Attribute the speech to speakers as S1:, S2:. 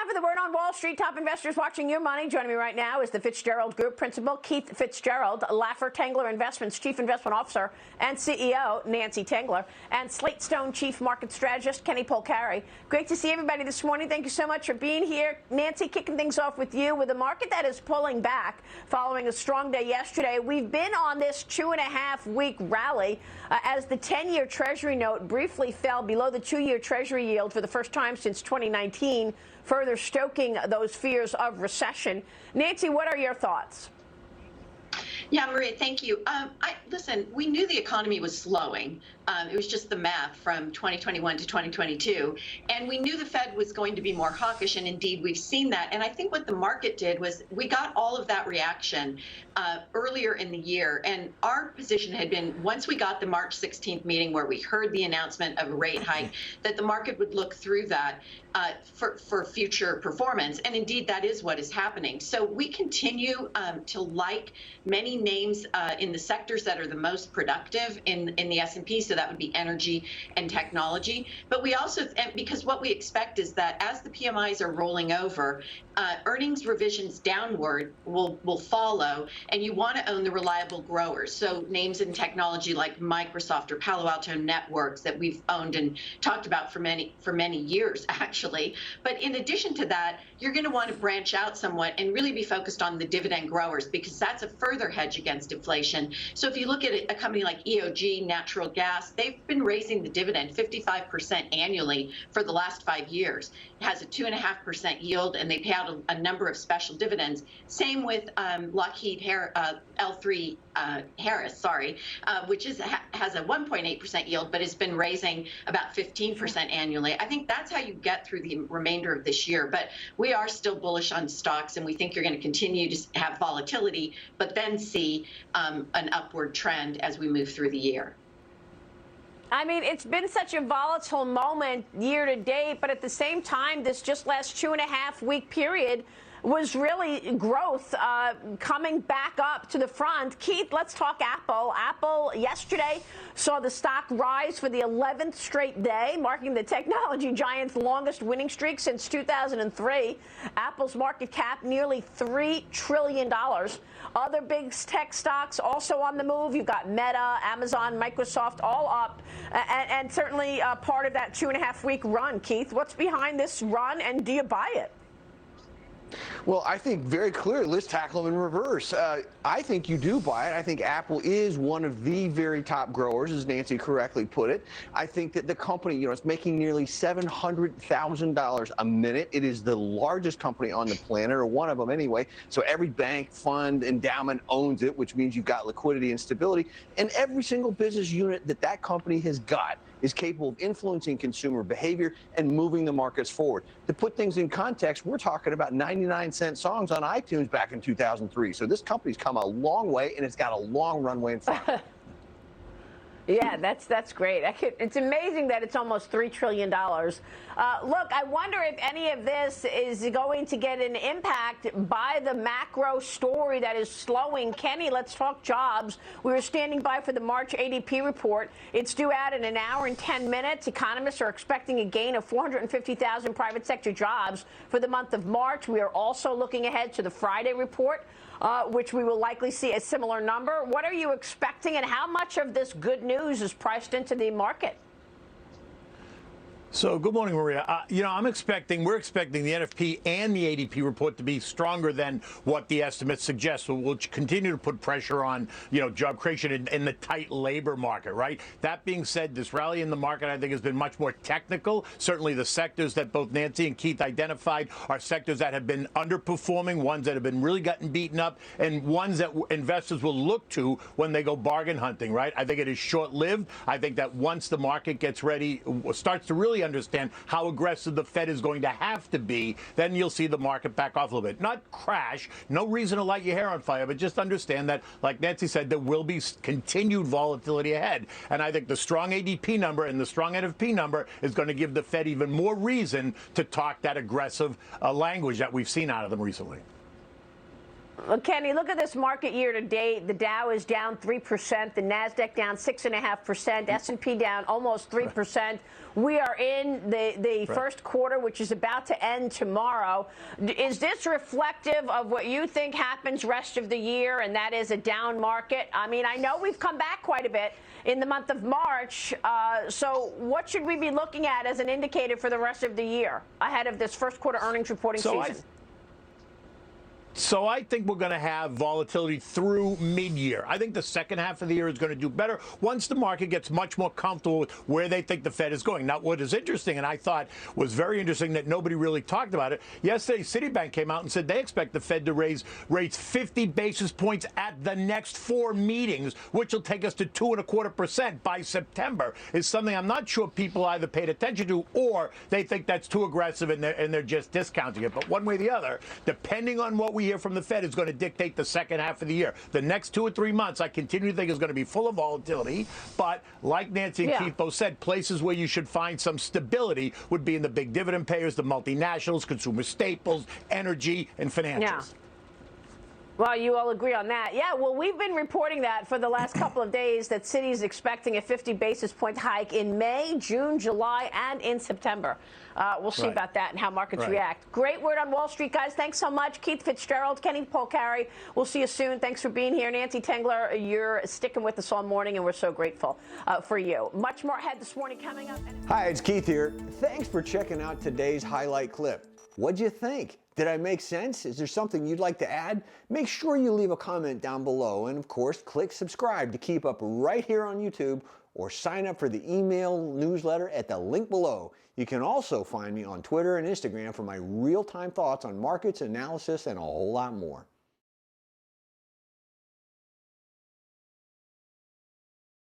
S1: for the Word on Wall Street. Top investors watching your money. Joining me right now is the Fitz-Gerald Group Principal, Keith Fitz-Gerald, Laffer Tengler Investments Chief Investment Officer and CEO, Nancy Tengler, and Slate Stone Chief Market Strategist, Kenny Polcari. Great to see everybody this morning. Thank you so much for being here. Nancy, kicking things off with you with a market that is pulling back following a strong day yesterday. We've been on this 2.5-week rally as the 10-year Treasury note briefly fell below the 2-year Treasury yield for the first time since 2019, further stoking those fears of recession. Nancy, what are your thoughts?
S2: Yeah, Maria, thank you. Listen, we knew the economy was slowing. It was just the math from 2021 to 2022. And we knew the Fed was going to be more hawkish, and indeed we've seen that. And I think what the market did was we got all of that reaction earlier in the year. And our position had been, once we got the March 16th meeting where we heard the announcement of a rate hike, that the market would look through that for future performance. And indeed, that is what is happening. So we continue to like many names in the sectors that are the most productive in the S&P. So that would be energy and technology. But we also, because what we expect is that as the PMIs are rolling over, earnings revisions downward will follow, and you want to own the reliable growers. So names in technology like Microsoft or Palo Alto Networks that we've owned and talked about for many years, actually. But in addition to that, you're going to want to branch out somewhat and really be focused on the dividend growers, because that's a further hedge against inflation. So if you look at a company like EOG, natural gas, they've been raising the dividend 55% annually for the last 5 years. It has a 2.5% yield, and they pay out a number of special dividends. Same with Lockheed L3 Harris, which has a 1.8% yield, but has been raising about 15% annually. I think that's how you get through the remainder of this year. But we are still bullish on stocks, and we think you're going to continue to have volatility, but then see an upward trend as we move through the year.
S1: I mean, it's been such a volatile moment year to date, but at the same time, this just last 2.5-week period was really growth coming back up to the front. Keith, let's talk Apple. Apple yesterday saw the stock rise for the 11th straight day, marking the technology giant's longest winning streak since 2003. Apple's market cap nearly $3 trillion. Other big tech stocks also on the move. You've got Meta, Amazon, Microsoft, all up, and certainly part of that 2.5-week run. Keith, what's behind this run, and do you buy it?
S3: Well, I think very clearly, let's tackle them in reverse. I think you do buy it. I think Apple is one of the very top growers, as Nancy correctly put it. I think that the company, it's making nearly $700,000 a minute. It is the largest company on the planet, or one of them anyway. So every bank, fund, endowment owns it, which means you've got liquidity and stability. And every single business unit that company has got is capable of influencing consumer behavior and moving the markets forward. To put things in context, we're talking about 99-cent songs on iTunes back in 2003. So this company's come a long way, and it's got a long runway in front.
S1: Yeah, that's great. It's amazing that it's almost $3 trillion. Look, I wonder if any of this is going to get an impact by the macro story that is slowing. Kenny, let's talk jobs. We were standing by for the March ADP report. It's due out in an hour and 10 minutes. Economists are expecting a gain of 450,000 private sector jobs for the month of March. We are also looking ahead to the Friday report, which we will likely see a similar number. What are you expecting, and how much of this good news is priced into the market?
S4: So good morning, Maria. we're expecting the NFP and the ADP report to be stronger than what the estimates suggest. So we'll continue to put pressure on, job creation in the tight labor market, right? That being said, this rally in the market, I think, has been much more technical. Certainly the sectors that both Nancy and Keith identified are sectors that have been underperforming, ones that have been really gotten beaten up, and ones that investors will look to when they go bargain hunting, right? I think it is short-lived. I think that once the market gets ready, starts to really understand how aggressive the Fed is going to have to be, then you'll see the market back off a little bit. Not crash, no reason to light your hair on fire, but just understand that, like Nancy said, there will be continued volatility ahead. And I think the strong ADP number and the strong NFP number is going to give the Fed even more reason to talk that aggressive language that we've seen out of them recently.
S1: Well, Kenny, look at this market year to date. The Dow is down 3%, the Nasdaq down 6.5%, S&P down almost 3%. We are in the first quarter, which is about to end tomorrow. Is this reflective of what you think happens rest of the year, and that is a down market? I mean, I know we've come back quite a bit in the month of March. So what should we be looking at as an indicator for the rest of the year ahead of this first quarter earnings reporting season?
S4: So I think we're going to have volatility through mid-year. I think the second half of the year is going to do better once the market gets much more comfortable with where they think the Fed is going. Now, what is interesting, and I thought was very interesting that nobody really talked about it, yesterday Citibank came out and said they expect the Fed to raise rates 50 basis points at the next 4 meetings, which will take us to 2.25% by September, is something I'm not sure people either paid attention to or they think that's too aggressive and they're just discounting it. But one way or the other, depending on what we hear from the Fed, is going to dictate the second half of the year. The next 2 or 3 months, I continue to think is going to be full of volatility. But like Nancy and Keith both said, places where you should find some stability would be in the big dividend payers, the multinationals, consumer staples, energy, and financials.
S1: Yeah. Well, you all agree on that. Yeah, well, we've been reporting that for the last couple of days, that Citi's expecting a 50 basis point hike in May, June, July, and in September. We'll see about that and how markets react. Great word on Wall Street, guys. Thanks so much. Keith Fitz-Gerald, Kenny Polcari. We'll see you soon. Thanks for being here. Nancy Tengler, you're sticking with us all morning, and we're so grateful for you. Much more ahead this morning coming up.
S3: Hi, it's Keith here. Thanks for checking out today's highlight clip. What'd you think? Did I make sense? Is there something you'd like to add? Make sure you leave a comment down below, and of course, click subscribe to keep up right here on YouTube, or sign up for the email newsletter at the link below. You can also find me on Twitter and Instagram for my real-time thoughts on markets, analysis, and a whole lot more.